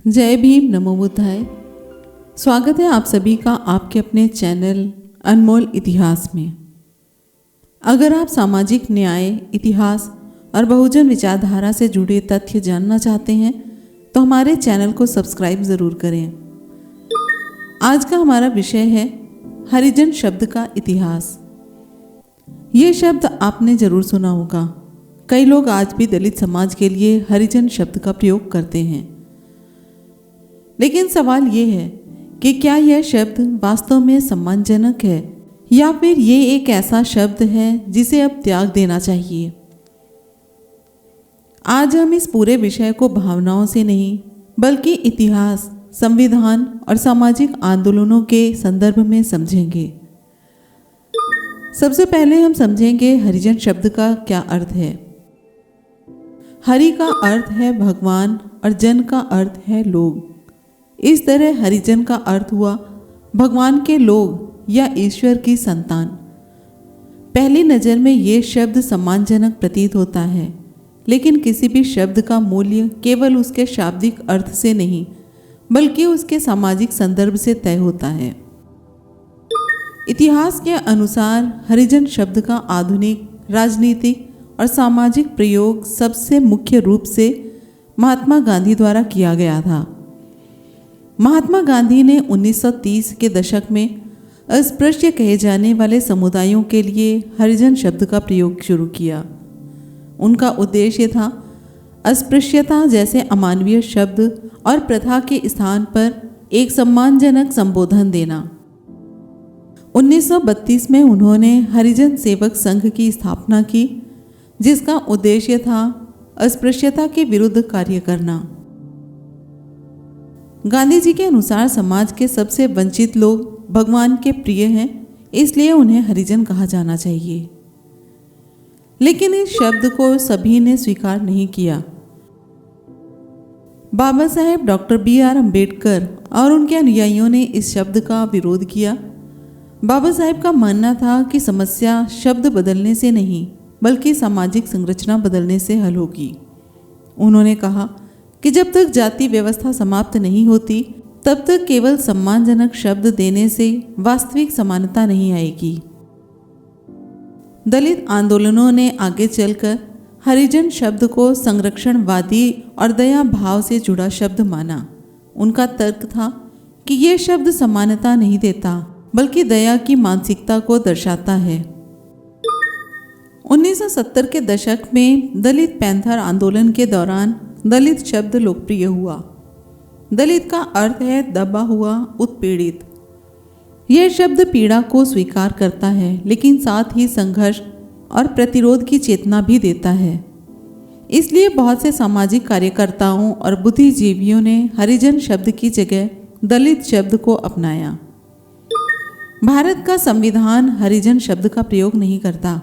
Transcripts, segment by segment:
जय भीम, नमो बुद्धाय। स्वागत है आप सभी का आपके अपने चैनल अनमोल इतिहास में। अगर आप सामाजिक न्याय, इतिहास और बहुजन विचारधारा से जुड़े तथ्य जानना चाहते हैं तो हमारे चैनल को सब्सक्राइब ज़रूर करें। आज का हमारा विषय है हरिजन शब्द का इतिहास। ये शब्द आपने ज़रूर सुना होगा। कई लोग आज भी दलित समाज के लिए हरिजन शब्द का प्रयोग करते हैं, लेकिन सवाल ये है कि क्या यह शब्द वास्तव में सम्मानजनक है या फिर ये एक ऐसा शब्द है जिसे अब त्याग देना चाहिए। आज हम इस पूरे विषय को भावनाओं से नहीं बल्कि इतिहास, संविधान और सामाजिक आंदोलनों के संदर्भ में समझेंगे। सबसे पहले हम समझेंगे हरिजन शब्द का क्या अर्थ है। हरि का अर्थ है भगवान और जन का अर्थ है लोग। इस तरह हरिजन का अर्थ हुआ भगवान के लोग या ईश्वर की संतान। पहली नज़र में ये शब्द सम्मानजनक प्रतीत होता है, लेकिन किसी भी शब्द का मूल्य केवल उसके शाब्दिक अर्थ से नहीं बल्कि उसके सामाजिक संदर्भ से तय होता है। इतिहास के अनुसार हरिजन शब्द का आधुनिक राजनीतिक और सामाजिक प्रयोग सबसे मुख्य रूप से महात्मा गांधी द्वारा किया गया था। महात्मा गांधी ने 1930 के दशक में अस्पृश्य कहे जाने वाले समुदायों के लिए हरिजन शब्द का प्रयोग शुरू किया। उनका उद्देश्य था अस्पृश्यता जैसे अमानवीय शब्द और प्रथा के स्थान पर एक सम्मानजनक संबोधन देना। 1932 में उन्होंने हरिजन सेवक संघ की स्थापना की, जिसका उद्देश्य था अस्पृश्यता के विरुद्ध कार्य करना। गांधी जी के अनुसार समाज के सबसे वंचित लोग भगवान के प्रिय हैं, इसलिए उन्हें हरिजन कहा जाना चाहिए। लेकिन इस शब्द को सभी ने स्वीकार नहीं किया। Baba Saheb doctor B.R. अम्बेडकर और उनके अनुयायियों ने इस शब्द का विरोध किया। बाबा साहेब का मानना था कि समस्या शब्द बदलने से नहीं बल्कि सामाजिक संरचना बदलने से हल होगी। उन्होंने कहा कि जब तक जाति व्यवस्था समाप्त नहीं होती तब तक केवल सम्मानजनक शब्द देने से वास्तविक समानता नहीं आएगी। दलित आंदोलनों ने आगे चलकर हरिजन शब्द को संरक्षणवादी और दया भाव से जुड़ा शब्द माना। उनका तर्क था कि यह शब्द समानता नहीं देता बल्कि दया की मानसिकता को दर्शाता है। 1970 के दशक में दलित पैंथर आंदोलन के दौरान दलित शब्द लोकप्रिय हुआ। दलित का अर्थ है दबा हुआ, उत्पीड़ित। यह शब्द पीड़ा को स्वीकार करता है, लेकिन साथ ही संघर्ष और प्रतिरोध की चेतना भी देता है। इसलिए बहुत से सामाजिक कार्यकर्ताओं और बुद्धिजीवियों ने हरिजन शब्द की जगह दलित शब्द को अपनाया। भारत का संविधान हरिजन शब्द का प्रयोग नहीं करता।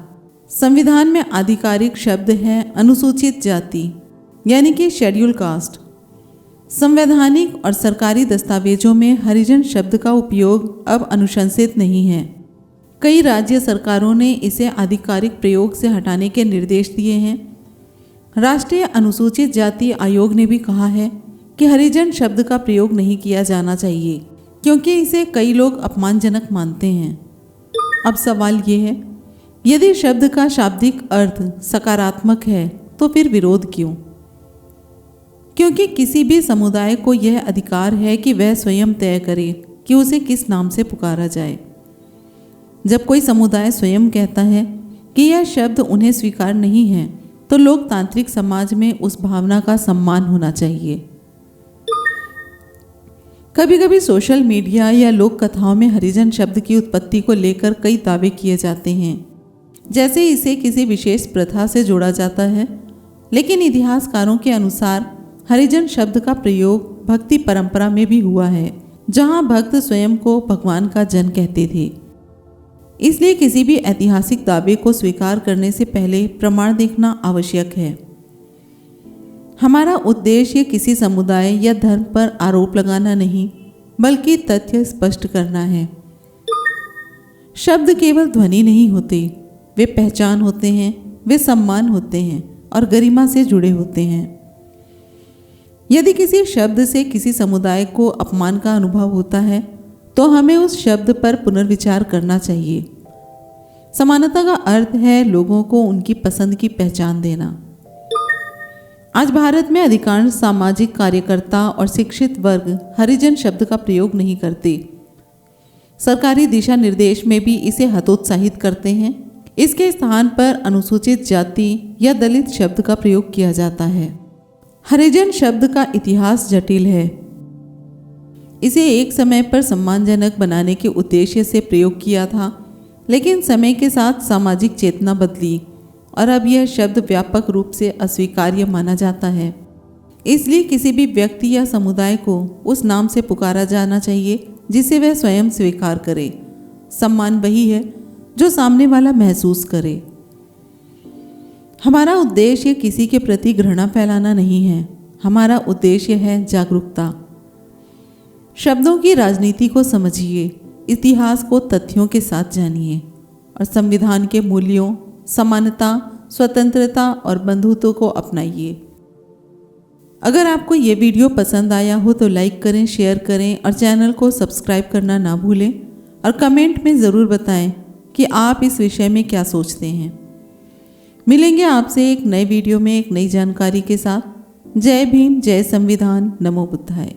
संविधान में आधिकारिक शब्द है अनुसूचित जाति यानी कि शेड्यूल कास्ट। संवैधानिक और सरकारी दस्तावेजों में हरिजन शब्द का उपयोग अब अनुशंसित नहीं है। कई राज्य सरकारों ने इसे आधिकारिक प्रयोग से हटाने के निर्देश दिए हैं। राष्ट्रीय अनुसूचित जाति आयोग ने भी कहा है कि हरिजन शब्द का प्रयोग नहीं किया जाना चाहिए क्योंकि इसे कई लोग अपमानजनक मानते हैं। अब सवाल ये है, यदि शब्द का शाब्दिक अर्थ सकारात्मक है तो फिर विरोध क्यों? क्योंकि किसी भी समुदाय को यह अधिकार है कि वह स्वयं तय करे कि उसे किस नाम से पुकारा जाए। जब कोई समुदाय स्वयं कहता है कि यह शब्द उन्हें स्वीकार नहीं है तो लोकतांत्रिक समाज में उस भावना का सम्मान होना चाहिए। कभी कभी सोशल मीडिया या लोक कथाओं में हरिजन शब्द की उत्पत्ति को लेकर कई दावे किए जाते हैं, जैसे इसे किसी विशेष प्रथा से जोड़ा जाता है। लेकिन इतिहासकारों के अनुसार हरिजन शब्द का प्रयोग भक्ति परंपरा में भी हुआ है, जहां भक्त स्वयं को भगवान का जन कहते थे। इसलिए किसी भी ऐतिहासिक दावे को स्वीकार करने से पहले प्रमाण देखना आवश्यक है। हमारा उद्देश्य किसी समुदाय या धर्म पर आरोप लगाना नहीं बल्कि तथ्य स्पष्ट करना है। शब्द केवल ध्वनि नहीं होते, वे पहचान होते हैं, वे सम्मान होते हैं और गरिमा से जुड़े होते हैं। यदि किसी शब्द से किसी समुदाय को अपमान का अनुभव होता है तो हमें उस शब्द पर पुनर्विचार करना चाहिए। समानता का अर्थ है लोगों को उनकी पसंद की पहचान देना। आज भारत में अधिकांश सामाजिक कार्यकर्ता और शिक्षित वर्ग हरिजन शब्द का प्रयोग नहीं करते। सरकारी दिशा निर्देश में भी इसे हतोत्साहित करते हैं। इसके स्थान पर अनुसूचित जाति या दलित शब्द का प्रयोग किया जाता है। हरिजन शब्द का इतिहास जटिल है। इसे एक समय पर सम्मानजनक बनाने के उद्देश्य से प्रयोग किया था, लेकिन समय के साथ सामाजिक चेतना बदली और अब यह शब्द व्यापक रूप से अस्वीकार्य माना जाता है। इसलिए किसी भी व्यक्ति या समुदाय को उस नाम से पुकारा जाना चाहिए जिसे वह स्वयं स्वीकार करे। सम्मान वही है जो सामने वाला महसूस करे। हमारा उद्देश्य किसी के प्रति घृणा फैलाना नहीं है, हमारा उद्देश्य है जागरूकता। शब्दों की राजनीति को समझिए, इतिहास को तथ्यों के साथ जानिए और संविधान के मूल्यों, समानता, स्वतंत्रता और बंधुत्व को अपनाइए। अगर आपको ये वीडियो पसंद आया हो तो लाइक करें, शेयर करें और चैनल को सब्सक्राइब करना ना भूलें और कमेंट में ज़रूर बताएं कि आप इस विषय में क्या सोचते हैं। मिलेंगे आपसे एक नए वीडियो में एक नई जानकारी के साथ। जय भीम, जय संविधान, नमो बुद्धाय।